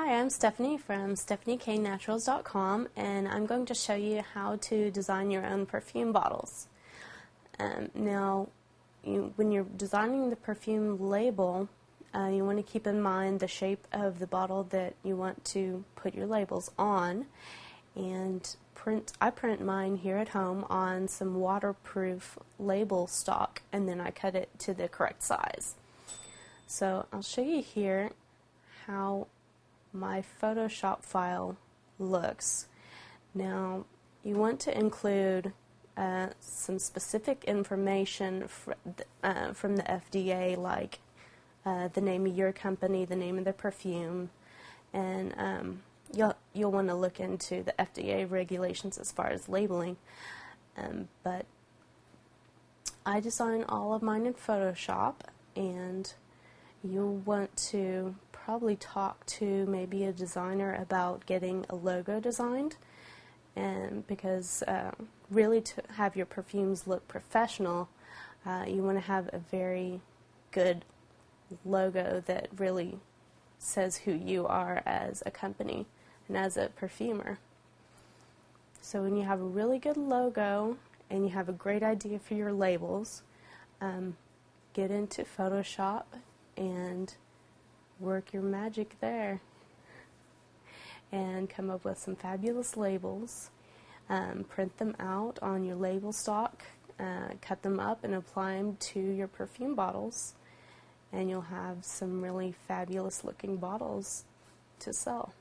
Hi, I'm Stephanie from stephanieknaturals.com, and I'm going to show you how to design your own perfume bottles. Now, when you're designing the perfume label, you want to keep in mind the shape of the bottle that you want to put your labels on. And I print mine here at home on some waterproof label stock, and then I cut it to the correct size. So I'll show you here how my Photoshop file looks. Now, you want to include some specific information from the FDA, like the name of your company, the name of the perfume, and you'll want to look into the FDA regulations as far as labeling. But I design all of mine in Photoshop, and you'll want to probably talk to maybe a designer about getting a logo designed, and because really to have your perfumes look professional, you want to have a very good logo that really says who you are as a company and as a perfumer. So when you have a really good logo and you have a great idea for your labels, get into Photoshop and work your magic there and come up with some fabulous labels. Print them out on your label stock, cut them up and apply them to your perfume bottles, and you'll have some really fabulous looking bottles to sell.